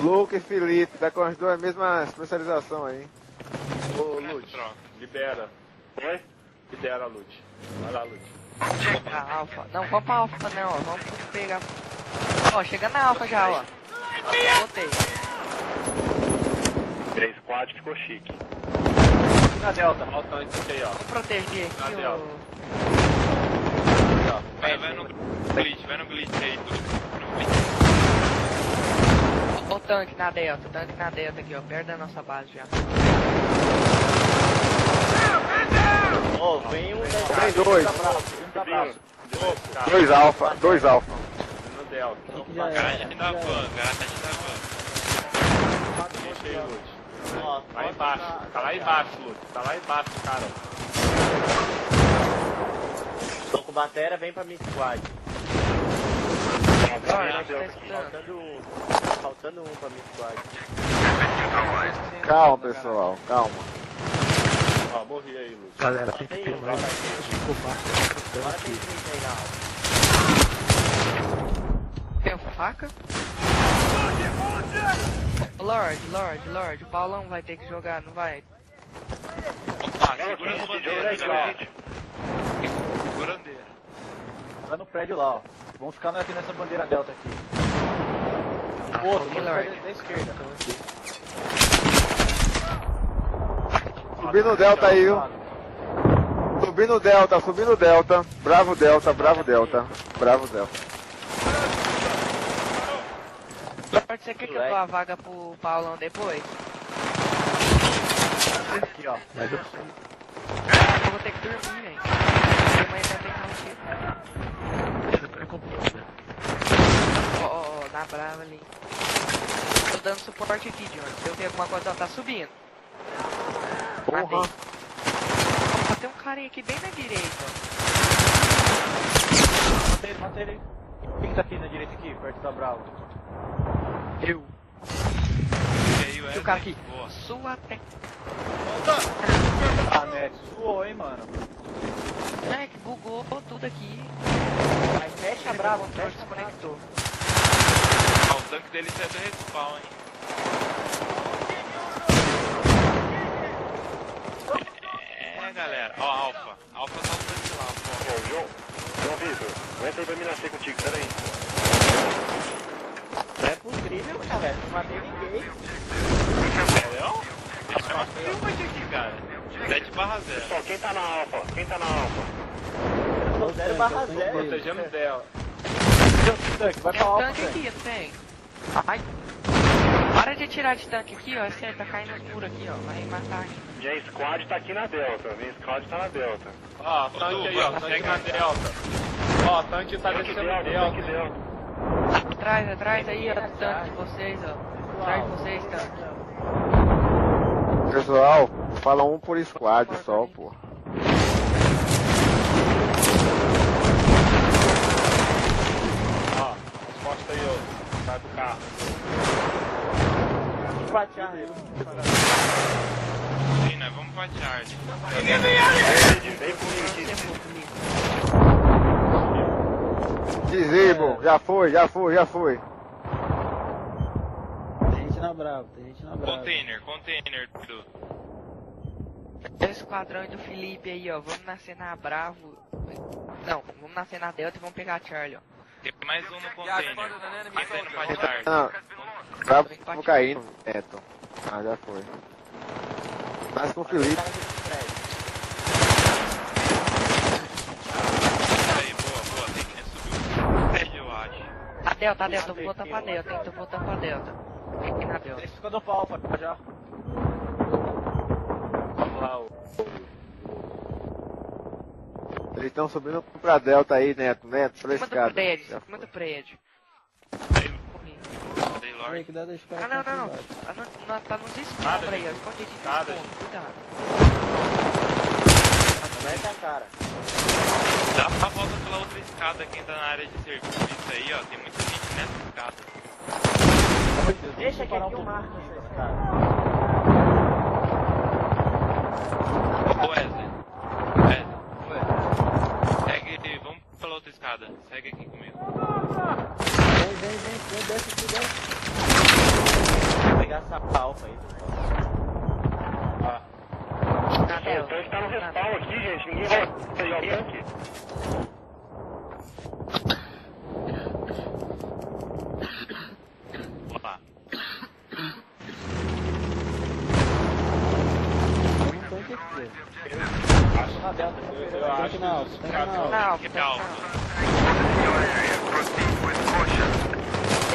Luke e Felipe, tá com as duas mesmas especialização aí. Ô, Lute, libera. Oi? Libera a Lute. Vai lá, Lute. Ah, Alfa. Não, vamos pra Alfa não, ó. Vamos pegar. Ó, chega na Alfa já, ó. Botei. 3 squad ficou chique. Na Delta. Olha o tanque aqui, ó. Vou proteger Na aqui, Delta. ó. Vai no glitch aí, tudo. No glitch. Ó o tanque na Delta aqui, ó. Perto da nossa base já. Ô, vem um... Tem dois. Tá bravo. Dois alfa. No Delta. Garagem da van. Deixa aí, Lute. Ó, Lá embaixo. Tá lá embaixo, Lute. Tá lá embaixo, cara. Tô com bateria, vem pra minha squad. Faltando um pra minha squad. Calma, pessoal, calma. Ó, morri aí, Lute. Galera, tem que ter mais Agora tem aqui. 30 aí na alta. Tem faca? Lorde, o Paulão vai ter que jogar, não vai? Opa, segura essa bandeira, galera. Segura a bandeira. Tá no prédio lá, ó. Vamos ficar aqui nessa bandeira delta aqui. Outro, ok, no Lorde. prédio da esquerda. Subindo o Delta aí, viu? Subindo o Delta. Bravo Delta. Lorde, você quer que eu dou a vaga pro Paulão depois? Aqui, ó. Mas eu Eu vou ter que dormir, velho. Amanhã vai ter que Ó, na brava ali. Tô dando suporte aqui, Johnny. Se eu ver alguma coisa, ó, tá subindo. Matei. Opa, tem um carinha aqui bem na direita, matei ele. Quem tá aqui na direita aqui, perto da Bravo? Eu. E aí, E o cara aqui. Boa. Sua até. Ah, Neto, suou, hein, mano. É, que bugou tudo aqui. Vai, fecha a Bravo, fecha a Bravo. Desconectou. Ah, o tanque deles é do respawn, hein. É, galera. Ó, Alpha. Alpha tá no tanque lá, pô. Ô, João Vitor, entra aí pra mim nascer contigo, peraí. Não é possível, cara. Não matei ninguém. Entendeu? Deixa eu filma aqui, cara. 7/0. Pessoal, quem tá na Alfa? Tô 0/0. Protegendo dela. Vai Tem pra um alta, tanque velho. aqui, não tem? Ai. Para de atirar de tanque aqui, ó. É sério, tá caindo escuro aqui, ó. Vai matar aqui. Minha squad tá aqui na Delta. Ó, tanque aí, ó. Tanque na Delta. Ó, tanque tá descendo na Delta. Atrás aí, ó. Tanque de vocês, ó. Atrás de vocês, tanque. Pessoal, fala um por squad só, pô. Ó, resposta aí, ó. Sai do carro. Sim, nós vamos pra Charlie. Vem comigo aqui. Disable, já foi. Tem gente na Bravo. Container, tudo. Esse esquadrão do Felipe aí, ó. Vamos nascer na Bravo. Não, vamos nascer na Delta e vamos pegar a Charlie, ó. Tem mais um no container. Quem tá indo pra Charlie? Não, bravo caindo, Neto. Ah, já foi. Mas com o Felipe. Aí, boa. Tem que subir o prédio, eu acho. A Delta, tô voltando pra Delta, hein. Tô voltando pra Delta. Aqui na Delta. Esse ficou pra alfa já. Lá, ó. Eles estão subindo pra Delta aí, Neto, pra Cima do escada. prédio, cima do prédio. Tem Lorde. que dá deixa Ah, não. Tá nos escombros aí, ó. Esconde de Nada. escombro, cuidado. Mete a cara. Dá a volta pela outra escada, quem tá na área de serviço aí, ó. Tem muita gente nessa escada. Deixa que aqui eu marco essa escada. Ô, Wesley. Segue, vamos pela outra escada. Segue aqui comigo. Vem, desce aqui, desce. Delta. tanque tá no respawn aqui, gente. Ninguém vai pegar o tanque. Opa. Um tanque aqui. Acho na Delta. Eu acho Não, que os tanque caras não. Não, Que é alto.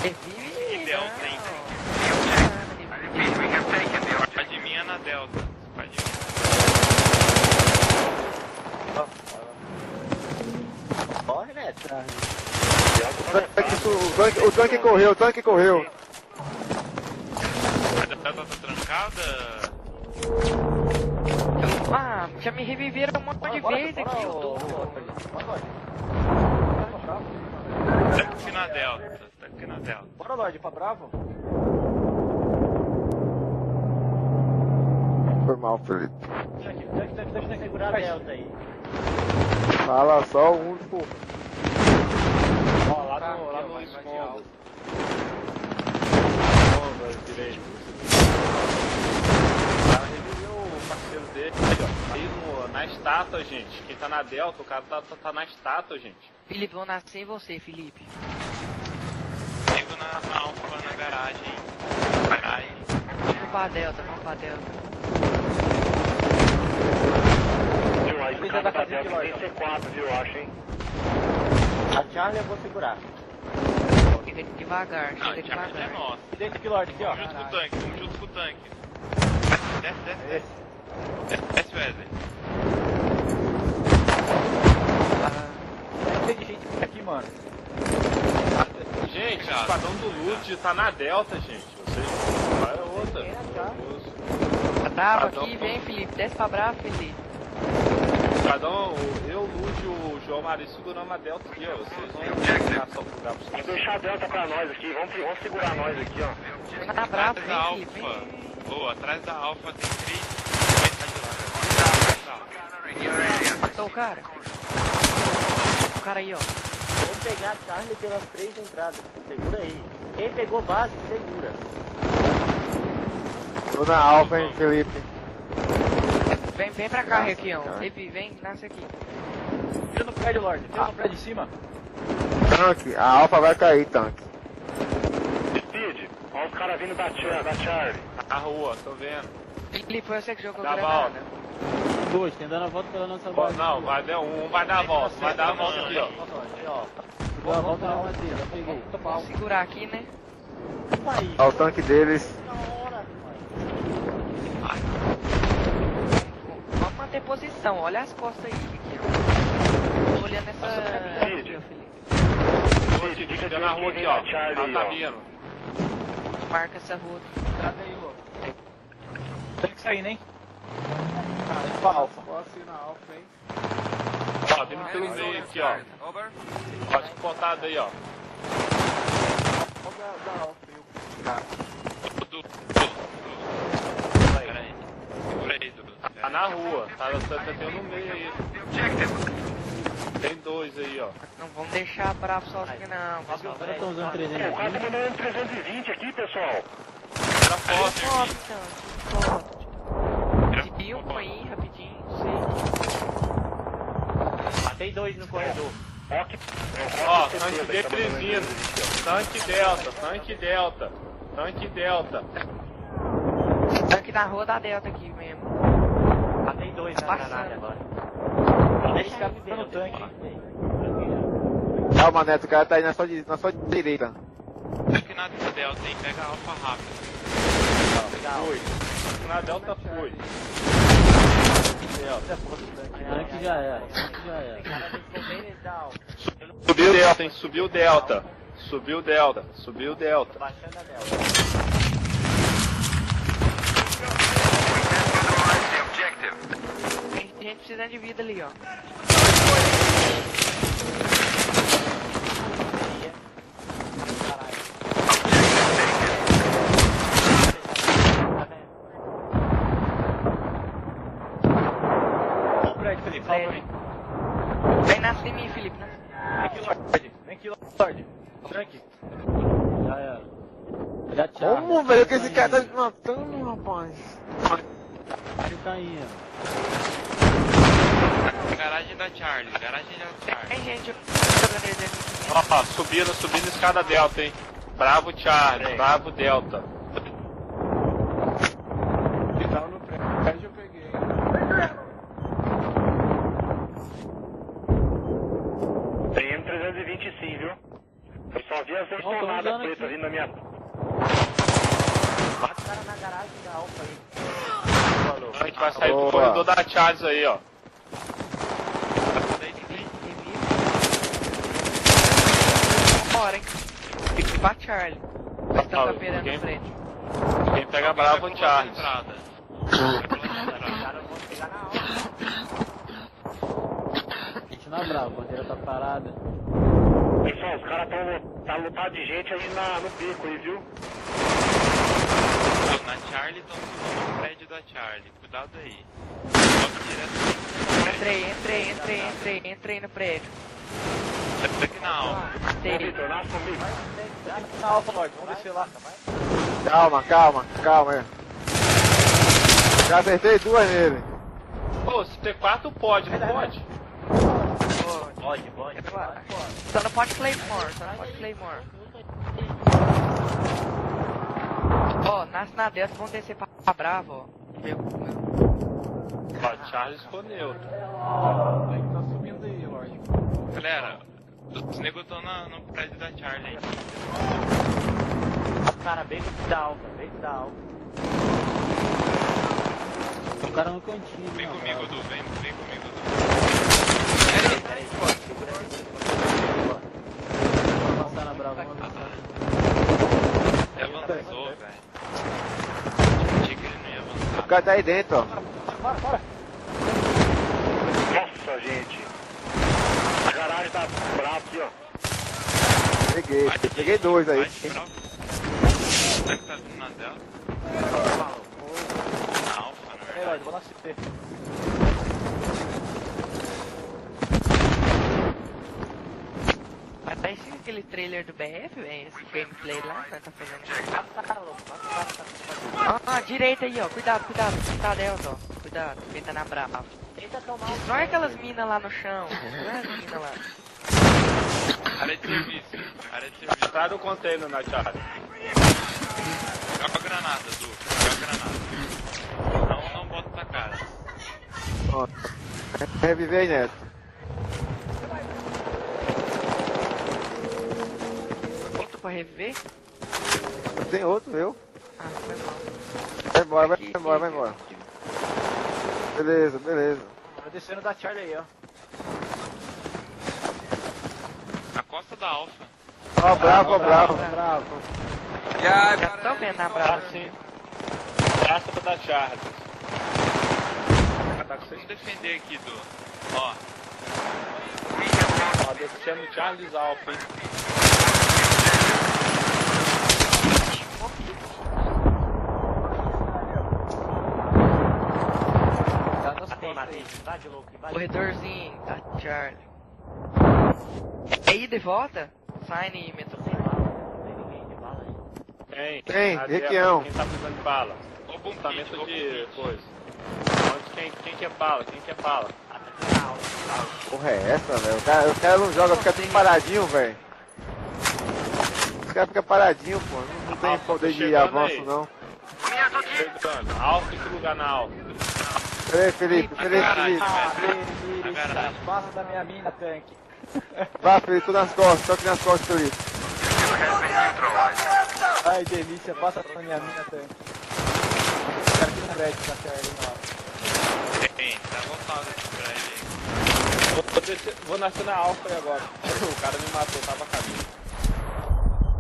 Revive. Delta, hein? Vai de mim é na Delta. Vai de mim. Corre, Neto. O tanque correu, o tanque correu. A Delta tá trancada? Ah, já me reviveram um monte de vezes aqui, eu tô. Tá aqui na Delta. Tá aqui na Delta. Bora, Lorde, pra Bravo. Foi mal, Felipe. Tem que segurar a Delta aí. Fala só o único. Ó, lá no escondo. Direito. O cara reviveu o parceiro dele, ó. Aí na estátua, gente. Quem tá na Delta, o cara tá na estátua, gente. Felipe, vou nascer em você, Felipe. Chego na Alfa na garagem. Ai. Vamos pra Delta, vamos pra Delta. Viu? Aí o cara da Delta tem C4, viu? Eu acho, hein? A Charlie eu vou segurar. Chega devagar, Não, chega a Charlie é devagar. nossa. Dentro aqui, Lorde, aqui, ó. Vamos junto com o tanque, vamos junto com o tanque. Desce. Desce, Wesley. Tem de gente aqui, mano. Gente, o Cara. esquadrão do Loot tá na Delta, gente. Vocês. Vai a outra. Tá bravo aqui, vem, Felipe, desce pra bravo, Felipe. Esquadrão, eu, o Lute e o João Maria segurando a Delta aqui, ó. Vocês vão ficar só pro lugar pra vocês. Vamos deixar a Delta pra nós aqui, vamos segurar nós aqui, ó. Tá bravo, Atrás da vem, Felipe, Alfa. vem. Boa, atrás da Alfa tem 3. Matou o cara? O cara aí, ó. Vamos pegar a Charlie pelas 3 entradas. Segura aí. Quem pegou base, segura. Tô na Alfa, hein, Felipe. Vem pra cá, Requião. Felipe, vem, nasce aqui. Tira no prédio, Lorde. Tira no prédio de cima. Tanque, a Alfa vai cair, tanque. Speed, olha os caras vindo da Charlie. Na rua, tô vendo. Felipe, foi você que jogou Dá granada. volta. Dois, tem dando a volta pela nossa Ó, base. não, vai dar um vai dar a volta. Vai dar a volta aqui, ó. Deu a volta na madeira, eu peguei. Vamos segurar aqui, né? Aí, Olha o tanque deles. na hora, Vamos manter posição, olha as costas aí, Requião. Tô olhando essa... Speed. Felipe. Speed, fica na rua aqui, ó. Ela tá vindo. Marca essa rua. Entrada aí, louco. Tem que sair, hein? Cara, pra Alfa. Ó, vindo pelo meio aqui, ó. Ó, despontado aí, ó. Peraí. Segura aí, Dudu. Tá na rua, tá tendo no meio aí. Tem 2 aí, ó. Não vamos deixar bravo sozinho não, pessoal. agora estão usando O 300. cara tá mandando 320 aqui, pessoal. Era forte. Sobe, então. Sobe. Subiu um aí, rapidinho, não sei. Matei 2 no corredor. Ó, tanque deles vindo. Tanque Delta, tanque Delta. Tanque Delta. Tanque na rua da Delta aqui mesmo. Matei 2 na Passando. granada agora. Deixa esse cara ficar no tanque. Calma, Neto, o cara tá aí na sua direita. Aqui na Delta, hein? Pega a Alfa rápido. Foi. Na Delta foi. Tanque já era. Já era. Subiu o Delta, hein? Subiu o Delta. Subiu o Delta. Subiu o Delta. Baixando a Delta. Tem gente precisando de vida ali, ó. Ó o prédio, Felipe. Salva aí. Vem, nasce em mim, Felipe, né? Vem aqui, Lorde. Vem aqui, Lorde. Tanque. Já era. Já tchau. Como, velho, que esse cara tá me matando, rapaz? caindo. Garagem da Charlie, garagem da Charlie. Tem gente Ó, subindo escada delta, hein. Bravo Charlie, bravo Delta. Que tal no prédio eu peguei. Tem M320 sim, viu? Eu só vi as duas tornadas pretas vindo na minha... Bate o cara na garagem da Alfa aí. A gente vai sair do Boa. corredor da Charles aí, ó. Bora, hein? Tem que ir pra Charlie. Eles estão camperando Quem- na frente. Quem pega bravo é o Charles. Entrada. Os caras vão pegar na Alfa. A gente não é bravo, a bandeira tá parada. Pessoal, os caras tá lotado de gente aí no bico aí, viu? Na Charlie estão subindo no prédio da Charlie. Cuidado aí. Sobe direto. Entrei no prédio. Aqui na alma. Entrei. Na Alfa, Lorde, vamos descer lá. Calma aí. Já acertei duas nele. Pô, se T4 pode, não pode? Pode. Só não pode Claymore. Ó, nasce na Delta, vão descer pra Bravo, ó. Meu. Ó, Charles ficou neutro. Tá subindo aí, Lorde. Galera, os negros estão no prédio da Charlie aí. Cara, bem da Alfa. O cara no cantinho. Vem comigo, Du, vem comigo, Du. Peraí, segura aí. Vamos avançar na Bravo, vamos avançar. Ele avançou, velho. Achei que ele não ia O avançar. cara tá aí dentro, ó. Nossa, gente. A garagem tá brava aqui, ó. Peguei dois aí. Vai de bravo. Será que tá vindo na Delta? Na Alpha, na Ei, verdade. Lorde, vou nascer. Parece aquele trailer do BF, velho. Esse gameplay lá que nós tá fazendo. Ah, direita aí, ó. Cuidado. Tá, Delta, ó. Cuidado, quem tá na Brava. Destrói aquelas minas lá no chão. Destrói as minas lá. Área de serviço. Atrás do container na Charlie. Joga a granada, Du. Joga a granada. Não bota na cara. Ó. Reviver aí, Neto. Outro pra reviver? Tem outro, viu? Ah, foi mal. Vai embora. Beleza. Tá descendo da Charlie aí, ó. A costa da Alpha. Ó, bravo. Já estão vendo na Brava. Assim. Praça da Charles. Tá com Vamos defender aqui, Du. Ó. Ó, descendo Charles Alpha, hein? Matei. Vai de louco. Corredorzinho, tá, Charlie. É ida e volta? Sign e metrô. Tem ninguém de bala aí. Tem, Na Requião. Delta, quem tá precisando de bala? Ó o bom Lançamento kit, ó o de bom kit. coisa. Quem quer bala? Porra é essa, velho? O cara não joga, fica tudo paradinho, velho. Os caras ficam paradinho, pô. Não tem Alfa, poder tô de chegando avanço, aí. não. Chegando. Alfa, em que lugar na Alfa? Peraí, Felipe. Na garagem, velho. Na Delícia, garagem. passa da minha mina, tanque. Vai, Felipe, tô nas costas, tô aqui nas costas, Felipe. Ai, delícia, passa da minha mina, tanque. O cara aqui no prédio da Charlie, ó. Tem, tá lotado esse prédio aí. Vou nascer na Alfa aí agora. O cara me matou, tava a caminho.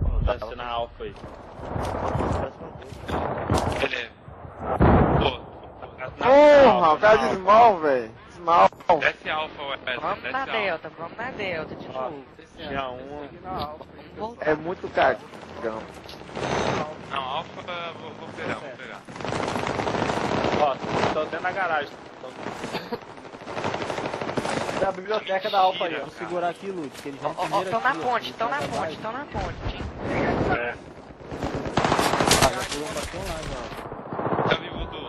Vou nascer na Alfa aí. Beleza. Pô, Porra, o cara de Small, velho. Small. desce Alpha, Wesley. Vamos Desce na Alpha. Delta de novo. Tinha um. Vamos voltar. É muito cagão. Não, Alpha, vou pegar. Ó, tô dentro da garagem. Da biblioteca da Alfa aí, ó. Vou segurar aqui, Lute, que ele já é Ó, estão na ponte. É. Ah, já pulou pra lá, já. Tá vivo, Du.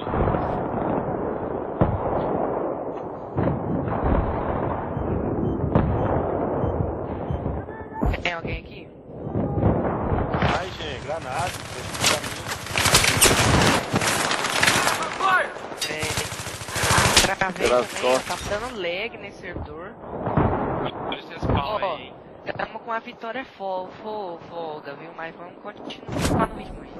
Gravei Pelas também, ó, costas. tá dando lag nesse servidor. Dois respawn Ó, aí, hein? estamos com a vitória folga, viu? Mas vamos continuar no ritmo aí.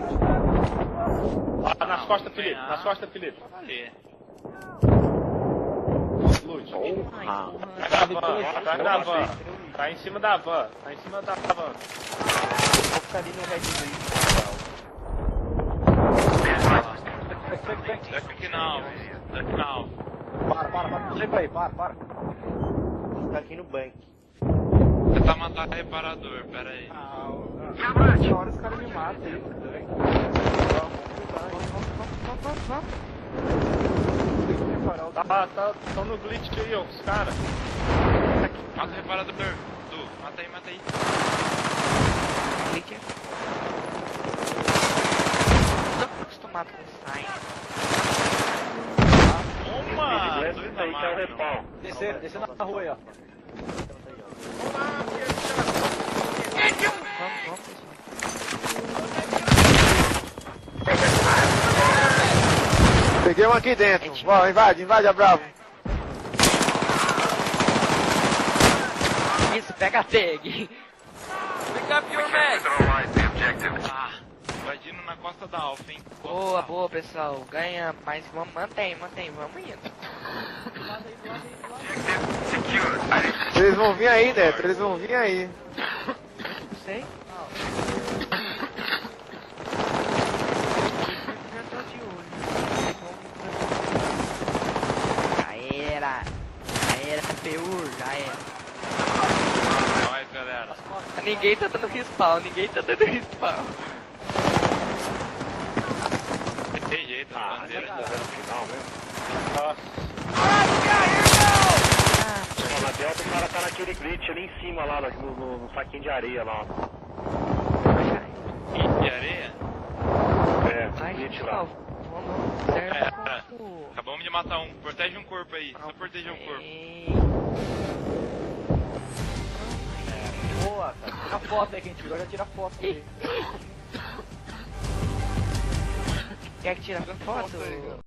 Ah, nas costas, Felipe. Nas costas, Felipe. Valeu. Lute. Ai, Tá porra. gravando, tá gravando. Tá em cima da van. Tá em cima da van. Vou ficar ali no redinho aí. Duck now. Duck now. Para. Sempre aí, para. Vou ficar aqui no bank. Tentar matar reparador, pera aí. Na hora os caras me matam aí. Tão no glitch aí, ó, os caras. Mata o reparador. Du, mata aí. Clique. Tô acostumado com sign. Toma! Esse Dois aí na que é o mão. respawn. Descer na rua aí, ó. Vamos, pessoal. Peguei um aqui dentro. Ó, invade a Bravo. Isso, pega a tag. Pick up your mag. Ah, invadindo na costa da Alfa, hein? Boa, pessoal. Ganha, mas vamos, mantém, vamos indo. Eles vão vir aí, Neto. Eles vão vir aí. Não sei. Já tô de olho. Já era, PU, já era. Nós, galera. Ninguém tá dando respawn. Tem jeito, a bandeira. Nossa. Na Delta o cara tá naquele glitch ali em cima lá, no saquinho de areia lá. E de areia? É, glitch lá. Vamos, certo. Acabamos de matar um. Protege um corpo aí. Só proteger o corpo. Boa, cara. Tira foto aí, quem tirou, já tira foto aí. Quer que tire a foto?